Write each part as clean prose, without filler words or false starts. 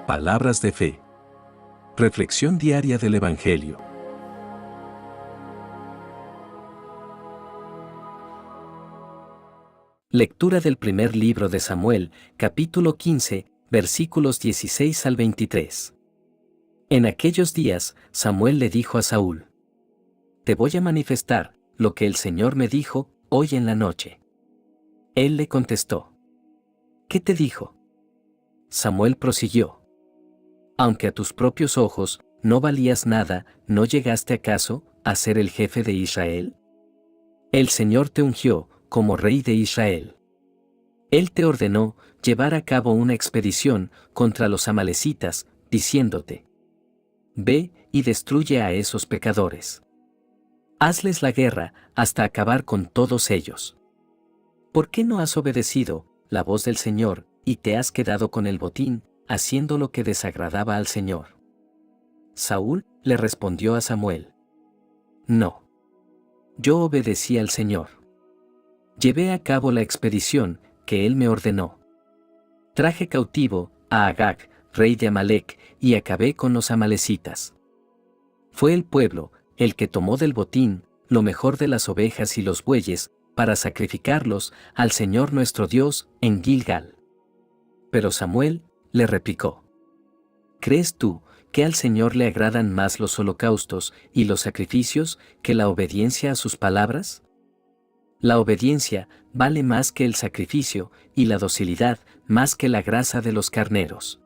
Palabras de fe. Reflexión diaria del Evangelio. Lectura del primer libro de Samuel, capítulo 15, versículos 16 al 23. En aquellos días, Samuel le dijo a Saúl: Te voy a manifestar lo que el Señor me dijo hoy en la noche. Él le contestó: ¿Qué te dijo? Samuel prosiguió: Aunque a tus propios ojos no valías nada, ¿no llegaste acaso a ser el jefe de Israel? El Señor te ungió como rey de Israel. Él te ordenó llevar a cabo una expedición contra los amalecitas, diciéndote: Ve y destruye a esos pecadores. Hazles la guerra hasta acabar con todos ellos. ¿Por qué no has obedecido la voz del Señor y te has quedado con el botín, haciendo lo que desagradaba al Señor? Saúl le respondió a Samuel: No. Yo obedecí al Señor. Llevé a cabo la expedición que él me ordenó. Traje cautivo a Agag, rey de Amalec, y acabé con los amalecitas. Fue el pueblo el que tomó del botín lo mejor de las ovejas y los bueyes para sacrificarlos al Señor nuestro Dios en Gilgal. Pero Samuel le replicó: ¿Crees tú que al Señor le agradan más los holocaustos y los sacrificios que la obediencia a sus palabras? La obediencia vale más que el sacrificio y la docilidad más que la grasa de los carneros.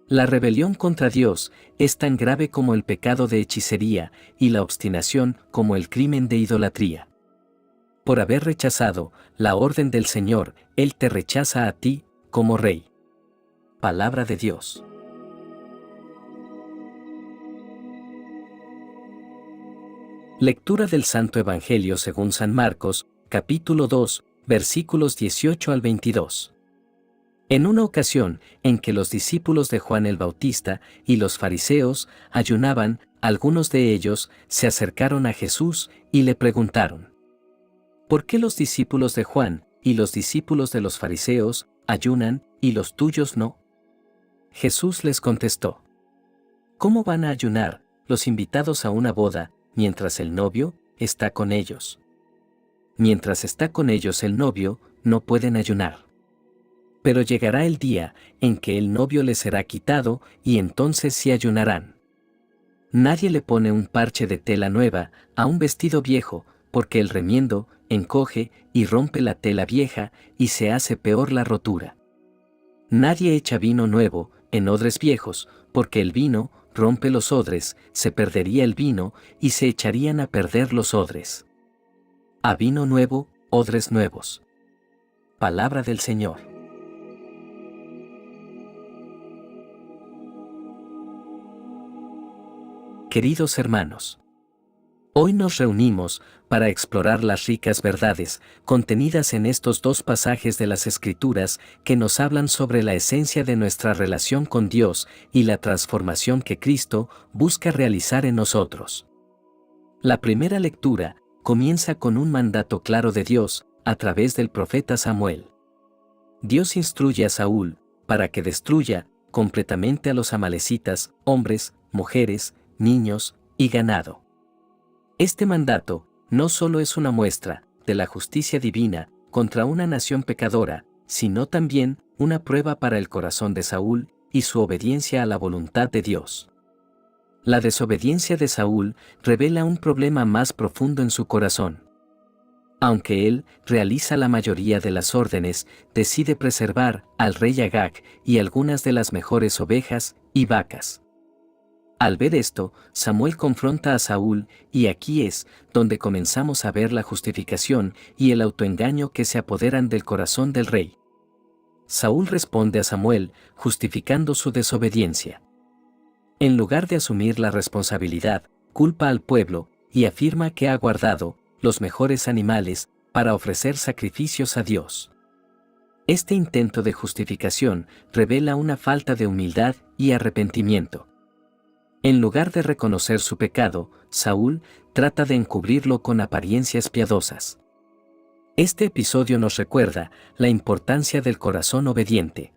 La rebelión contra Dios es tan grave como el pecado de hechicería y la obstinación como el crimen de idolatría. Por haber rechazado la orden del Señor, Él te rechaza a ti como rey. Palabra de Dios. Lectura del Santo Evangelio según San Marcos, capítulo 2, versículos 18 al 22. En una ocasión en que los discípulos de Juan el Bautista y los fariseos ayunaban, algunos de ellos se acercaron a Jesús y le preguntaron: ¿Por qué los discípulos de Juan y los discípulos de los fariseos ayunan y los tuyos no? Jesús les contestó: ¿Cómo van a ayunar los invitados a una boda mientras el novio está con ellos? Mientras está con ellos el novio, no pueden ayunar. Pero llegará el día en que el novio les será quitado y entonces sí ayunarán. Nadie le pone un parche de tela nueva a un vestido viejo, porque el remiendo encoge y rompe la tela vieja y se hace peor la rotura. Nadie echa vino nuevo en odres viejos, porque el vino rompe los odres, se perdería el vino y se echarían a perder los odres. A vino nuevo, odres nuevos. Palabra del Señor. Queridos hermanos, hoy nos reunimos para explorar las ricas verdades contenidas en estos dos pasajes de las Escrituras que nos hablan sobre la esencia de nuestra relación con Dios y la transformación que Cristo busca realizar en nosotros. La primera lectura comienza con un mandato claro de Dios a través del profeta Samuel. Dios instruye a Saúl para que destruya completamente a los amalecitas, hombres, mujeres, niños y ganado. Este mandato no solo es una muestra de la justicia divina contra una nación pecadora, sino también una prueba para el corazón de Saúl y su obediencia a la voluntad de Dios. La desobediencia de Saúl revela un problema más profundo en su corazón. Aunque él realiza la mayoría de las órdenes, decide preservar al rey Agag y algunas de las mejores ovejas y vacas. Al ver esto, Samuel confronta a Saúl, y aquí es donde comenzamos a ver la justificación y el autoengaño que se apoderan del corazón del rey. Saúl responde a Samuel, justificando su desobediencia. En lugar de asumir la responsabilidad, culpa al pueblo y afirma que ha guardado los mejores animales para ofrecer sacrificios a Dios. Este intento de justificación revela una falta de humildad y arrepentimiento. En lugar de reconocer su pecado, Saúl trata de encubrirlo con apariencias piadosas. Este episodio nos recuerda la importancia del corazón obediente.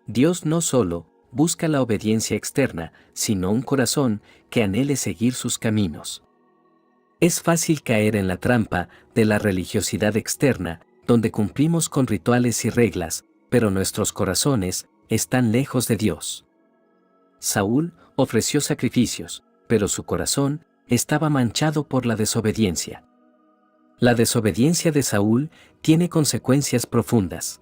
Dios no solo busca la obediencia externa, sino un corazón que anhele seguir sus caminos. Es fácil caer en la trampa de la religiosidad externa, donde cumplimos con rituales y reglas, pero nuestros corazones están lejos de Dios. Saúl ofreció sacrificios, pero su corazón estaba manchado por la desobediencia. La desobediencia de Saúl tiene consecuencias profundas.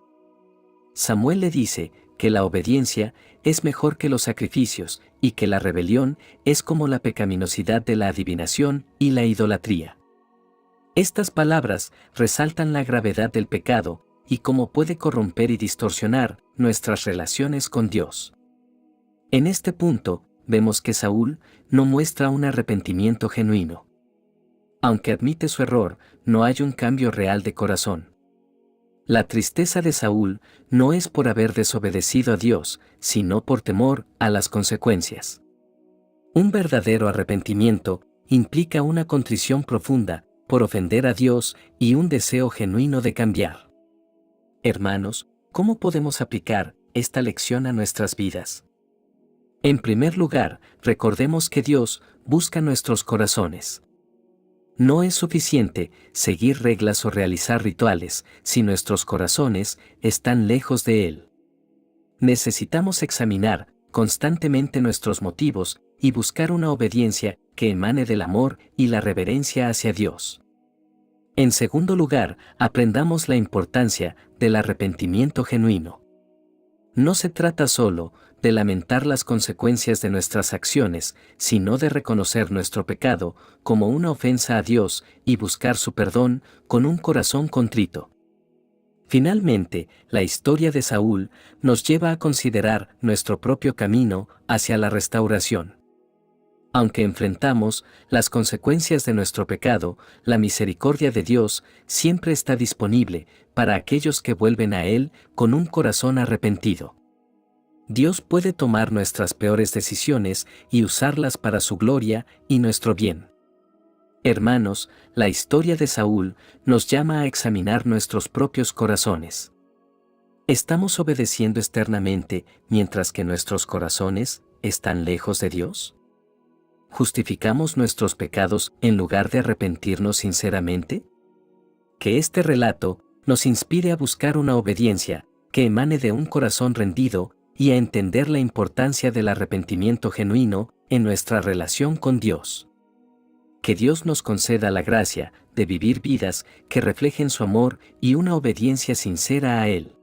Samuel le dice que la obediencia es mejor que los sacrificios y que la rebelión es como la pecaminosidad de la adivinación y la idolatría. Estas palabras resaltan la gravedad del pecado y cómo puede corromper y distorsionar nuestras relaciones con Dios. En este punto, vemos que Saúl no muestra un arrepentimiento genuino. Aunque admite su error, no hay un cambio real de corazón. La tristeza de Saúl no es por haber desobedecido a Dios, sino por temor a las consecuencias. Un verdadero arrepentimiento implica una contrición profunda por ofender a Dios y un deseo genuino de cambiar. Hermanos, ¿cómo podemos aplicar esta lección a nuestras vidas? En primer lugar, recordemos que Dios busca nuestros corazones. No es suficiente seguir reglas o realizar rituales si nuestros corazones están lejos de Él. Necesitamos examinar constantemente nuestros motivos y buscar una obediencia que emane del amor y la reverencia hacia Dios. En segundo lugar, aprendamos la importancia del arrepentimiento genuino. No se trata solo de lamentar las consecuencias de nuestras acciones, sino de reconocer nuestro pecado como una ofensa a Dios y buscar su perdón con un corazón contrito. Finalmente, la historia de Saúl nos lleva a considerar nuestro propio camino hacia la restauración. Aunque enfrentamos las consecuencias de nuestro pecado, la misericordia de Dios siempre está disponible para aquellos que vuelven a Él con un corazón arrepentido. Dios puede tomar nuestras peores decisiones y usarlas para su gloria y nuestro bien. Hermanos, la historia de Saúl nos llama a examinar nuestros propios corazones. ¿Estamos obedeciendo externamente mientras que nuestros corazones están lejos de Dios? ¿Justificamos nuestros pecados en lugar de arrepentirnos sinceramente? Que este relato nos inspire a buscar una obediencia que emane de un corazón rendido y a entender la importancia del arrepentimiento genuino en nuestra relación con Dios. Que Dios nos conceda la gracia de vivir vidas que reflejen su amor y una obediencia sincera a Él.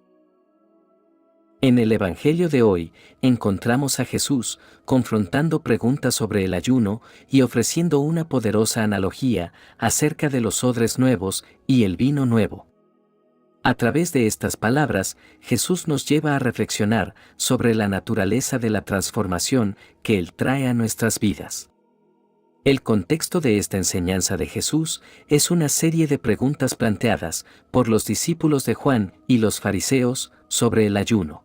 En el Evangelio de hoy, encontramos a Jesús confrontando preguntas sobre el ayuno y ofreciendo una poderosa analogía acerca de los odres nuevos y el vino nuevo. A través de estas palabras, Jesús nos lleva a reflexionar sobre la naturaleza de la transformación que Él trae a nuestras vidas. El contexto de esta enseñanza de Jesús es una serie de preguntas planteadas por los discípulos de Juan y los fariseos sobre el ayuno.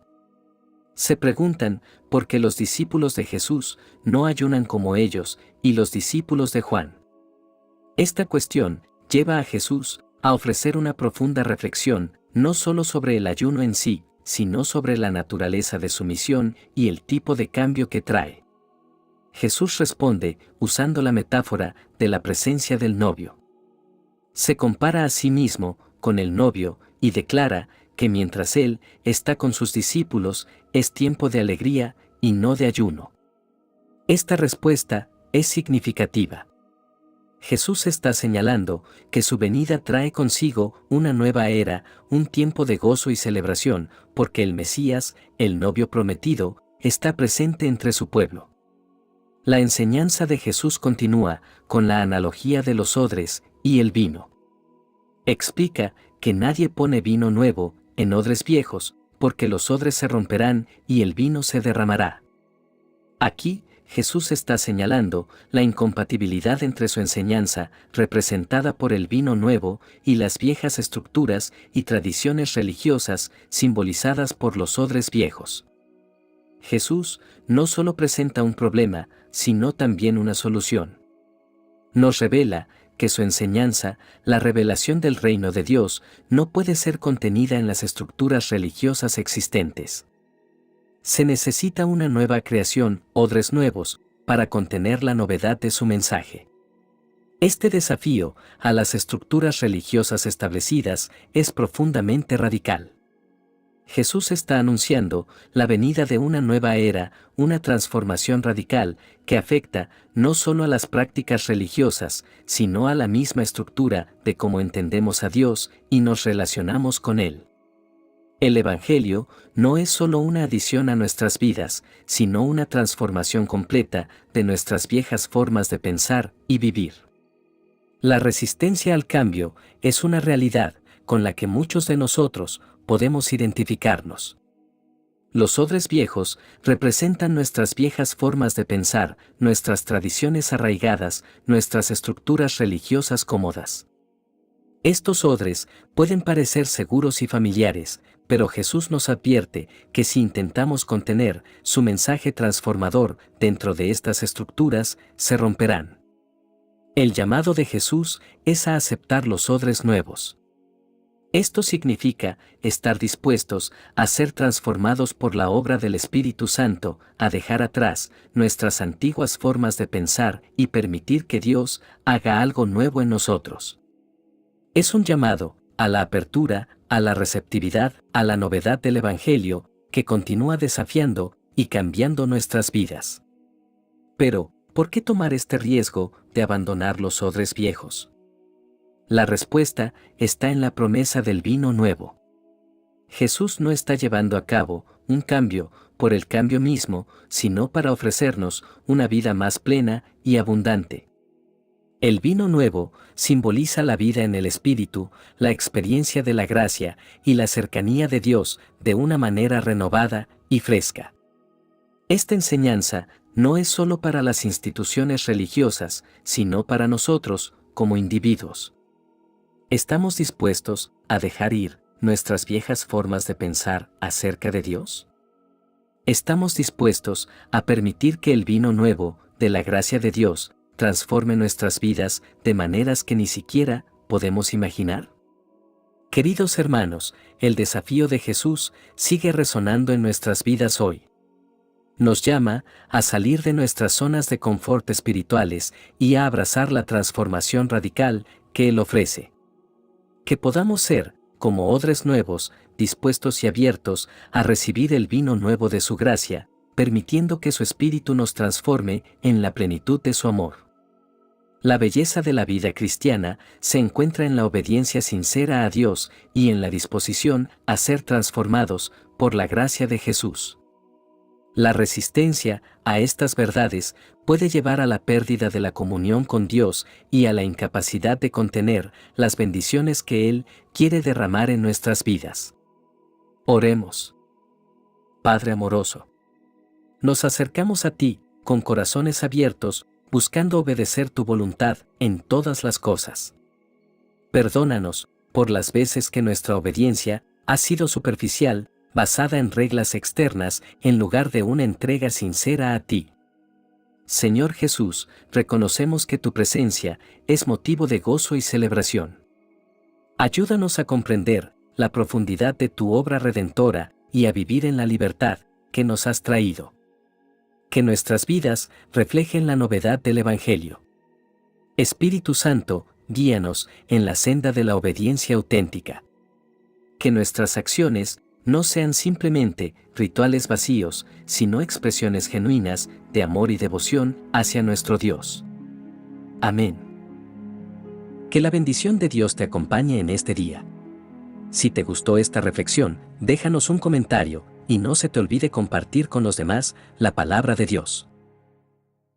Se preguntan por qué los discípulos de Jesús no ayunan como ellos y los discípulos de Juan. Esta cuestión lleva a Jesús a ofrecer una profunda reflexión, no solo sobre el ayuno en sí, sino sobre la naturaleza de su misión y el tipo de cambio que trae. Jesús responde usando la metáfora de la presencia del novio. Se compara a sí mismo con el novio y declara que mientras Él está con sus discípulos, es tiempo de alegría y no de ayuno. Esta respuesta es significativa. Jesús está señalando que su venida trae consigo una nueva era, un tiempo de gozo y celebración, porque el Mesías, el novio prometido, está presente entre su pueblo. La enseñanza de Jesús continúa con la analogía de los odres y el vino. Explica que nadie pone vino nuevo en odres viejos, porque los odres se romperán y el vino se derramará. Aquí, Jesús está señalando la incompatibilidad entre su enseñanza, representada por el vino nuevo, y las viejas estructuras y tradiciones religiosas simbolizadas por los odres viejos. Jesús no solo presenta un problema, sino también una solución. Nos revela que su enseñanza, la revelación del reino de Dios, no puede ser contenida en las estructuras religiosas existentes. Se necesita una nueva creación, odres nuevos, para contener la novedad de su mensaje. Este desafío a las estructuras religiosas establecidas es profundamente radical. Jesús está anunciando la venida de una nueva era, una transformación radical que afecta no solo a las prácticas religiosas, sino a la misma estructura de cómo entendemos a Dios y nos relacionamos con Él. El Evangelio no es solo una adición a nuestras vidas, sino una transformación completa de nuestras viejas formas de pensar y vivir. La resistencia al cambio es una realidad con la que muchos de nosotros podemos identificarnos. Los odres viejos representan nuestras viejas formas de pensar, nuestras tradiciones arraigadas, nuestras estructuras religiosas cómodas. Estos odres pueden parecer seguros y familiares, pero Jesús nos advierte que si intentamos contener su mensaje transformador dentro de estas estructuras, se romperán. El llamado de Jesús es a aceptar los odres nuevos. Esto significa estar dispuestos a ser transformados por la obra del Espíritu Santo, a dejar atrás nuestras antiguas formas de pensar y permitir que Dios haga algo nuevo en nosotros. Es un llamado a la apertura, a la receptividad, a la novedad del Evangelio, que continúa desafiando y cambiando nuestras vidas. Pero, ¿por qué tomar este riesgo de abandonar los odres viejos? La respuesta está en la promesa del vino nuevo. Jesús no está llevando a cabo un cambio por el cambio mismo, sino para ofrecernos una vida más plena y abundante. El vino nuevo simboliza la vida en el Espíritu, la experiencia de la gracia y la cercanía de Dios de una manera renovada y fresca. Esta enseñanza no es solo para las instituciones religiosas, sino para nosotros como individuos. ¿Estamos dispuestos a dejar ir nuestras viejas formas de pensar acerca de Dios? ¿Estamos dispuestos a permitir que el vino nuevo de la gracia de Dios transforme nuestras vidas de maneras que ni siquiera podemos imaginar? Queridos hermanos, el desafío de Jesús sigue resonando en nuestras vidas hoy. Nos llama a salir de nuestras zonas de confort espirituales y a abrazar la transformación radical que Él ofrece. Que podamos ser, como odres nuevos, dispuestos y abiertos a recibir el vino nuevo de su gracia, permitiendo que su Espíritu nos transforme en la plenitud de su amor. La belleza de la vida cristiana se encuentra en la obediencia sincera a Dios y en la disposición a ser transformados por la gracia de Jesús. La resistencia a estas verdades puede llevar a la pérdida de la comunión con Dios y a la incapacidad de contener las bendiciones que Él quiere derramar en nuestras vidas. Oremos. Padre amoroso, nos acercamos a ti con corazones abiertos, buscando obedecer tu voluntad en todas las cosas. Perdónanos por las veces que nuestra obediencia ha sido superficial, basada en reglas externas en lugar de una entrega sincera a ti. Señor Jesús, reconocemos que tu presencia es motivo de gozo y celebración. Ayúdanos a comprender la profundidad de tu obra redentora y a vivir en la libertad que nos has traído. Que nuestras vidas reflejen la novedad del Evangelio. Espíritu Santo, guíanos en la senda de la obediencia auténtica. Que nuestras acciones no sean simplemente rituales vacíos, sino expresiones genuinas de amor y devoción hacia nuestro Dios. Amén. Que la bendición de Dios te acompañe en este día. Si te gustó esta reflexión, déjanos un comentario y no se te olvide compartir con los demás la palabra de Dios.